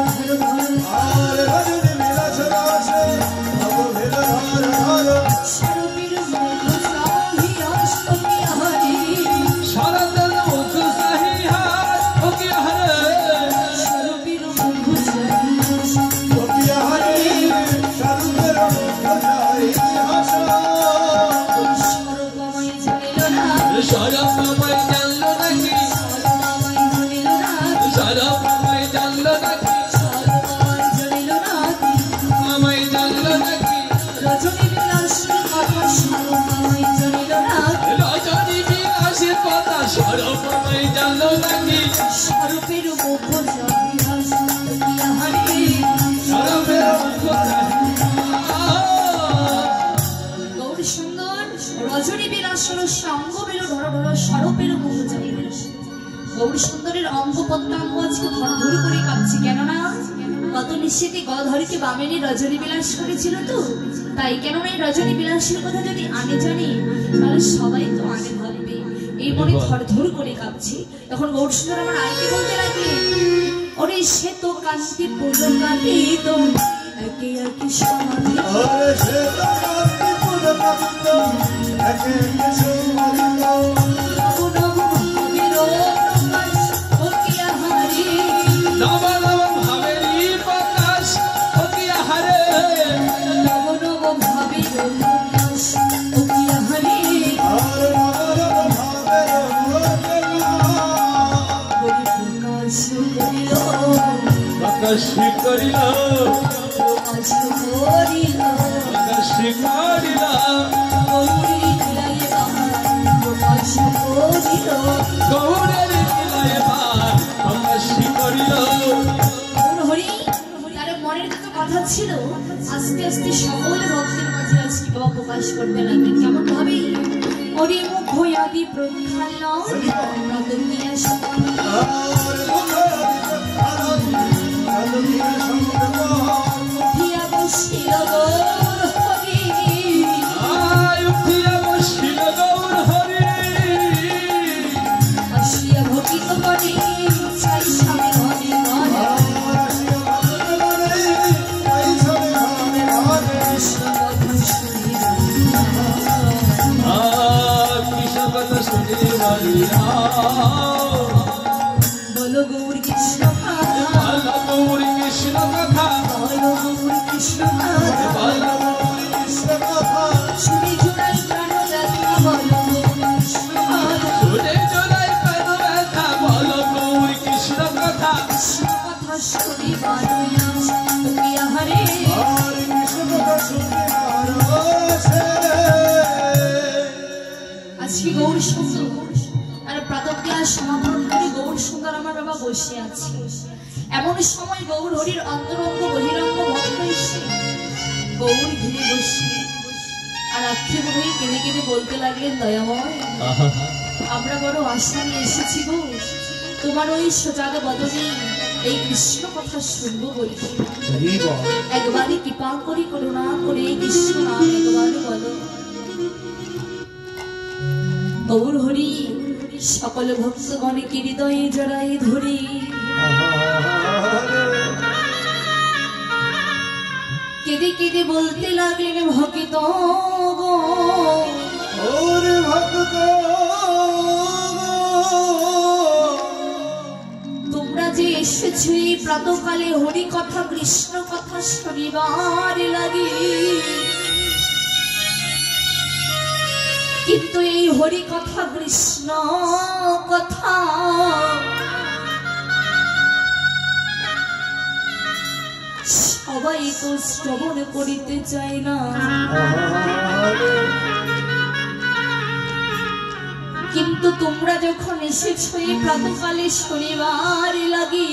আরে রজনী বিলাস রাশি অঙ্গ ভিল সরবীর মুখ সাহি অষ্টমী হরি সারাদল মুখ সাহি হাস ওকে হরে সরবীর মুখ সাহি ওকিয়া হরি সরুদের মুখারি হাসা সর্বময় জানিল না সরবময় জানলো নাকি সর্বময় জানিল না সরবময় জানলো নাকি সর্বময় জানিল না আমায় জানলো নাকি রজনী বিলাসের কথা সর্বময় জানিল না রজনী বিলাসের কথা সরবময় জানলো নাকি স্বরূপের মুখ সাহি অষ্টমী হরি সরবের মুখ গৌরী সুন্দর রজনী বিলাসের সঙ্গ বেরো ধরো ধরো স্বরূপের মুখ জানিল গৌরী সুন্দরের অঙ্গ প্রত্যঙ্গ আজকে ধরধর করে কাঁপছে কেননা গত নিষেধে গধরকে বামেনি রজনী বিলাস করেছিল তো তাই কেননা এই রজনী বিলাসের কথা যদি আনে জানি তাহলে সবাই তো আনে ভাববে এই মনে ধরধর করে কাঁপছে তখন গৌর সুন্দর আমার আইকে বলতে লাগলেন ওরে সে তো কান্তি পুজো কান্তি তো একে একে সমাধি আরে সে তাকাতি পুরো কান্দ একে একে সমাধিত নব নব ভাবেরই প্রকাশ ওকে হরে আর নগর ভাবের প্রকাশ করিল প্রকাশ করিল গৌরের কিলায় ভার প্রকাশ করিল মনের যত কথা ছিল আস্তে আস্তে সকল ভক্তের মাঝে আজকে বাবা প্রকাশ করতে লাগলেন কেমন ভাবে ওরে মুখ আদি প্রখ্যাল প্রদমিয়া উঠিয়া বসিল গৌর হরি উঠিয়া বসিল গৌর হরি আসিয়া ভকিত বনে চাই স্বামী ঘরে ঘরে কৃষ্ণ কথা শুনিল কৃষ্ণ কথা শুনি বলিয়া বলো গৌর কৃষ্ণ কথা বলো গৌর কৃষ্ণ কথা বলো গৌর কৃষ্ণ কথা শুনে জোড়াই প্রাণ ব্যথা বলো গৌর কৃষ্ণ কথা শুনে জোড়াই প্রাণ ব্যথা বলো গৌর কৃষ্ণ কথা কৃষ্ণ কথা শুনি বারুয়া তুমি আহারে আজকে গৌর সুন্দর আর প্রাতঃ ক্লাস সমাপন করে গৌর সুন্দর আমার বাবা বসে আছে এমন সময় গৌর হরির অন্তরঙ্গ বহিরঙ্গ ভক্ত এসে গৌর ঘিরে বসে আর আক্ষেপ হয়ে কেঁদে কেঁদে বলতে লাগলেন দয়াময় আমরা বড় আশা নিয়ে এসেছি গো তোমার ওই সোজাগ বদনে এই কৃষ্ণ কথা শুনবো বলি একবারই কৃপা করি করুণা করে এই কৃষ্ণ নাম একবার বলো গৌর হরি সকল ভক্তগণকে হৃদয়ে জড়াই ধরি কেঁদে কেঁদে বলতে লাগলেন ভক্ত গো তোমরা যে এসেছো এই প্রাতকালে হরি কথা কৃষ্ণ কথা শনিবার লাগি, কিন্তু এই হরি কথা কৃষ্ণ কথা সবাই তো শ্রবণ করিতে চায় না। কিন্তু তোমরা যখন এসেছো এই প্রাতকালে শনিবার লাগি,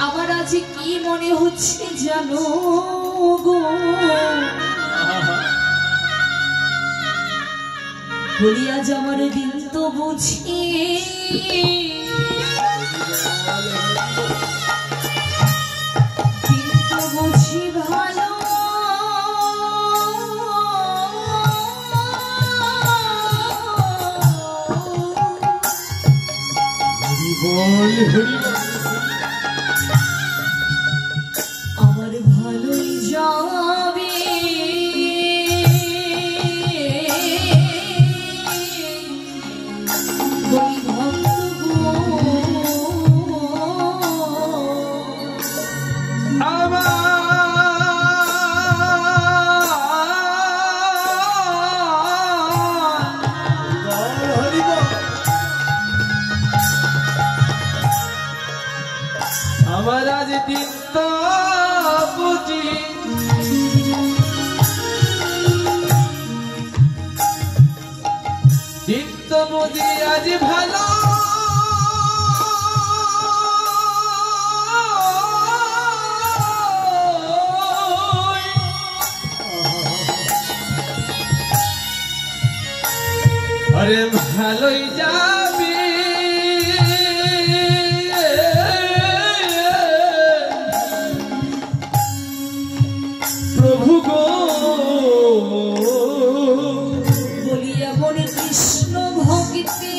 আমার আজ কি মনে হচ্ছে জানো গো, বলি আজ আমার দিন তো বুঝি ভালো, আমার ভালোই যাবে আমার আজ দিন তো বুঝি দিন তো বুঝি আজ ভালো, আরে ভালোই যাবে প্রভু গো, বলিয়া মনে কৃষ্ণ ভক্তি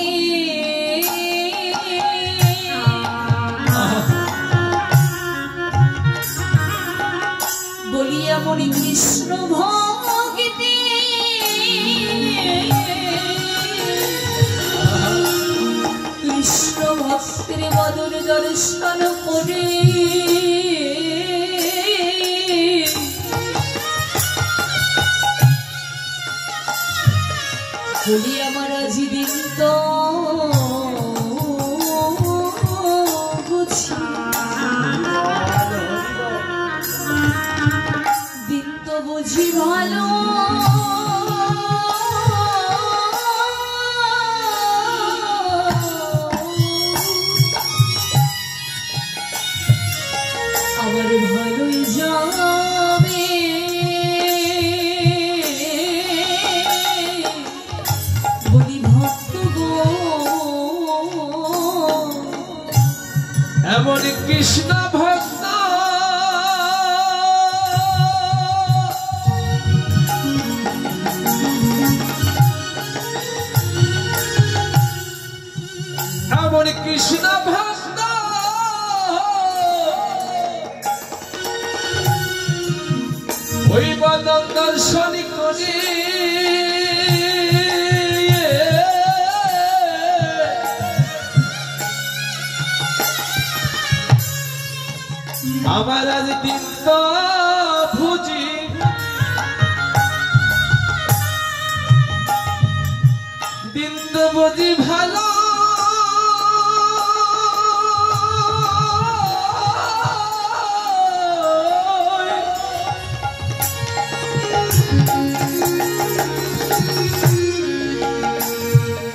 বলিয়া মনে কৃষ্ণ ভক্তি কৃষ্ণ ভক্তের বদন দর্শন করে বলি আমার আজ দিন তো বুঝি, দিন তো বুঝি ভালো, আমার ভালোই যাবে এমন কৃষ্ণ ভক্ত এমন কৃষ্ণ ভক্ত ওই বদন দর্শন করে আমার আজ দিন তো বুঝি দিন তো বুঝি ভালো,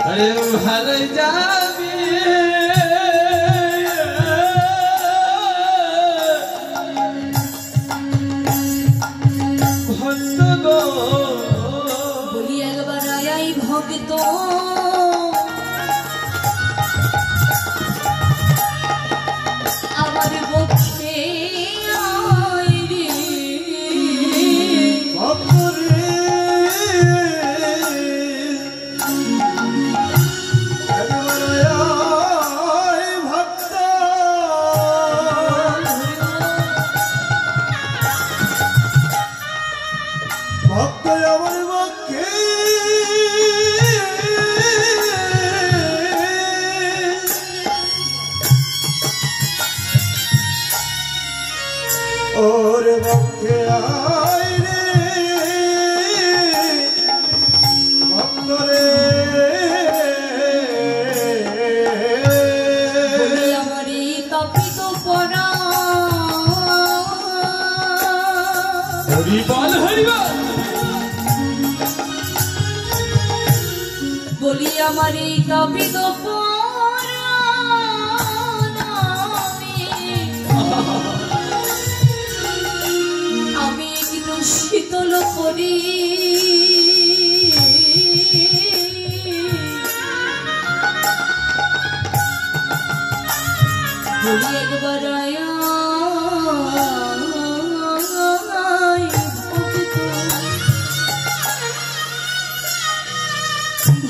আরে ভালোই যাবে বলি একবার আয়াই ভক্ত আমার পক্ষে আয় রে ভক্ত আমার পক্ষে বলি আমার এই তাপিত আমি একটু শীতল করি বলি একবার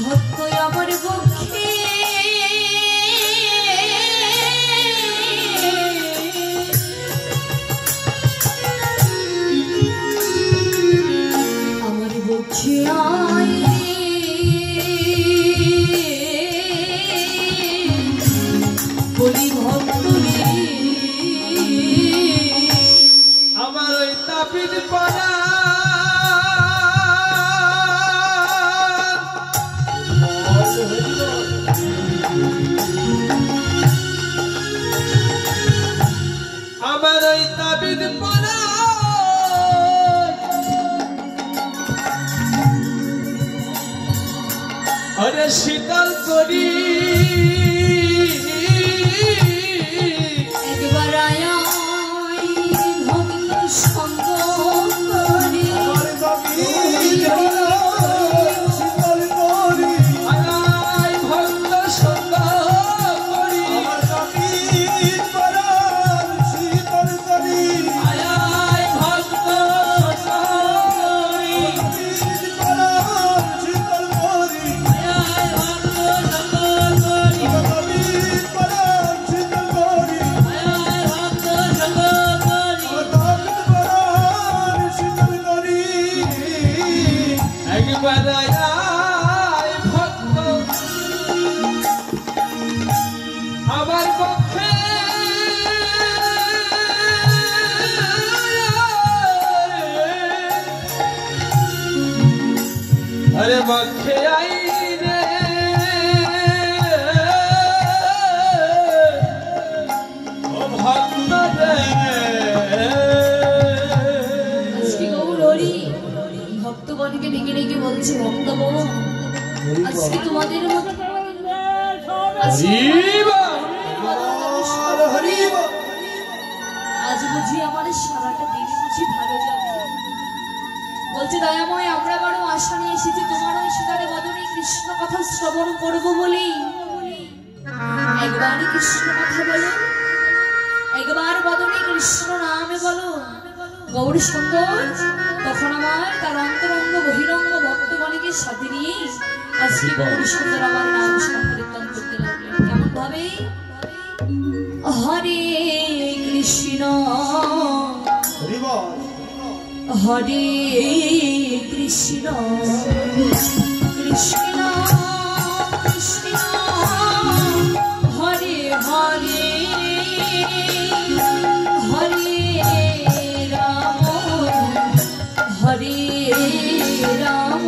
ভক্ত আমার পক্ষে আমার পক্ষে আয় বলি ভক্ত আমার ওই তাপিত পাড়া আমার ওই তাপিত পাড়া আরে শীতল করি একবার আয় ভক্ত সঙ্গ করে আমার দাবি শীতল করি আয় ভক্ত সঙ্গ করি আমার দাবি পরাণ শীতল করি আয় ভক্ত সঙ্গ করি পরাণ শীতল করি আয় ভক্ত সঙ্গ করি আমার দাবি পরাণ শীতল করি আয় ভক্ত সঙ্গ করি আমার দাবি পরাণ শীতল করি একবার আয় ভক্ত আমার পক্ষে আরে পক্ষে আই রে ও ভক্ত রে আজকে গৌর হরি ভক্তগণকে ডেকে ডেকে বলছে ভক্তগণ আজকে তোমাদের মতো আজকে আজ বুঝি আমার সারাটা দিন বুঝি ভালো যাবে বলছে দয়াময় আমরা বড় আশা নিয়ে এসেছি তোমার ওই সুদারে বদনে কৃষ্ণ কথা শ্রবণ করবো বলেই একবারই কৃষ্ণ কথা বলো একবার বদনে কৃষ্ণ নামে বলো গৌর সুন্দর তখন আমার তার অন্তরঙ্গ বহিরঙ্গ ভক্তগণকে সাথে নিয়ে আজকে গৌর সুন্দর আমার নাম সংকীর্তন করতে লাগলেন কেমন ভাবে হরে কৃষ্ণ হরে কৃষ্ণ কৃষ্ণ কৃষ্ণ হরে হরে হরে রাম হরে রাম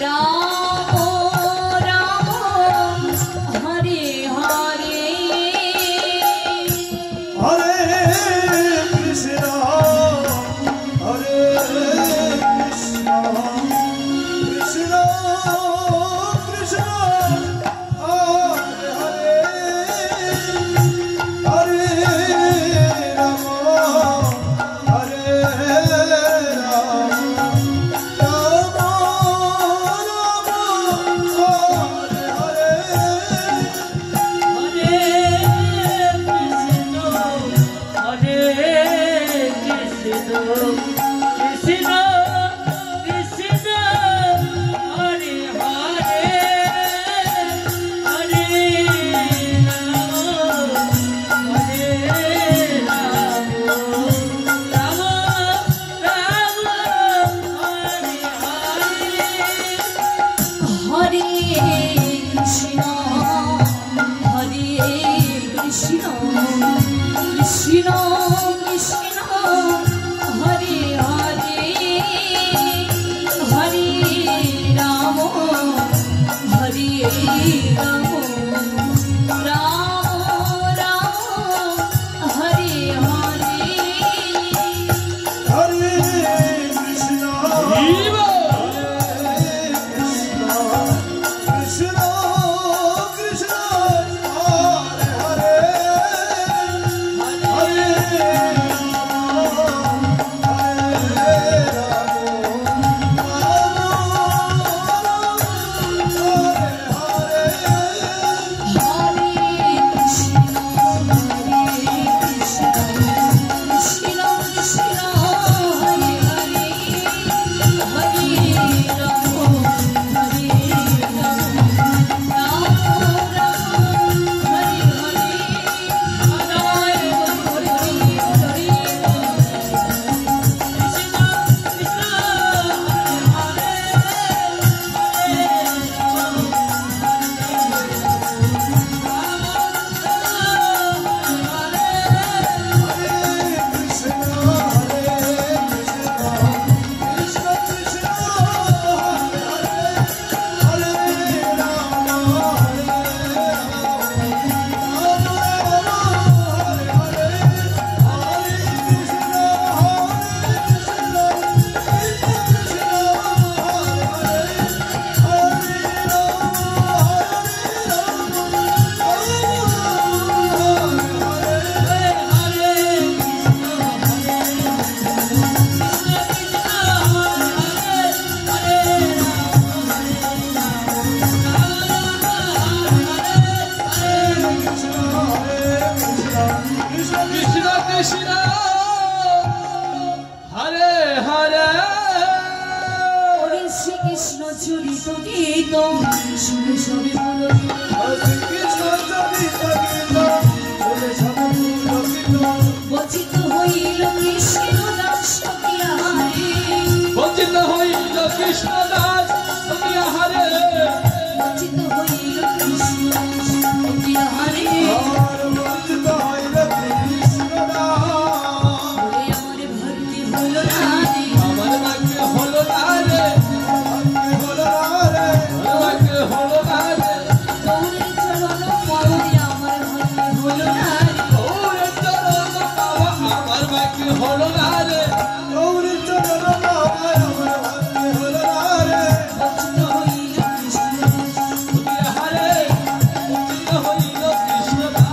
রাম রাম হরে হরে হরে কৃষ্ণ হরে কৃষ্ণ কৃষ্ণ কৃষ্ণ হরে হরে হরে রাম হরে রাম রাম রাম হরে হরে হরে কৃষ্ণ হরে কৃষ্ণ কৃষ্ণ কৃষ্ণ হরে হরে হরে রাম হরে রাম রাম রাম হরে হরে হরে কৃষ্ণ হরে কৃষ্ণ শুনে সবে পুলকিত শ্রীকৃষ্ণ চরিত গীত শুনে সবে পুলকিত বঞ্চিত হইল কৃষ্ণ দাস সখিয়াহারে বঞ্চিত হইল কৃষ্ণ দাস সখিয়াহারে বঞ্চিত হইল কৃষ্ণ দাস সখিয়াহারে আর বঞ্চিত হইল কৃষ্ণ দাস বলে আমার ভাগ্যে হলো না রে আমার ভাগ্যে হলো না রে ভাগ্যে হলো না রে আমার ভাগ্যে হলো না রে গৌরের চরণ পরবে আমার ভাগ্যে হলো না রে ওরে চরণ বাবা আমার ভাগ্যে হলো না রে গৌরী চরণ বাবা আমার ভাগ্যে হলো না রে বঞ্চিত হইল কৃষ্ণ দাস সখিয়াহারে বঞ্চিত হইল কৃষ্ণ দাস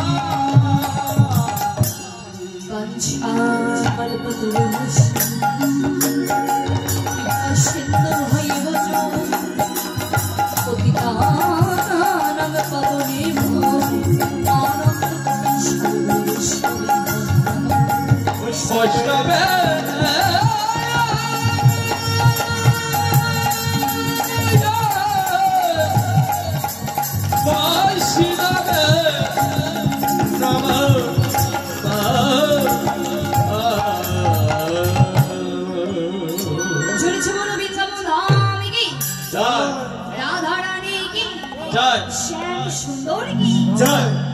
কাঞ্চা কল্পতরুষ সিন্ধু হইব পতিতানাং পাবনে বৈষ্ণবে বৈষ্ণবে নম ঝুলছে বলো বৃন্দাবন কি জয় রাধা রানী কি জয় শ্যাম সুন্দর কি জয়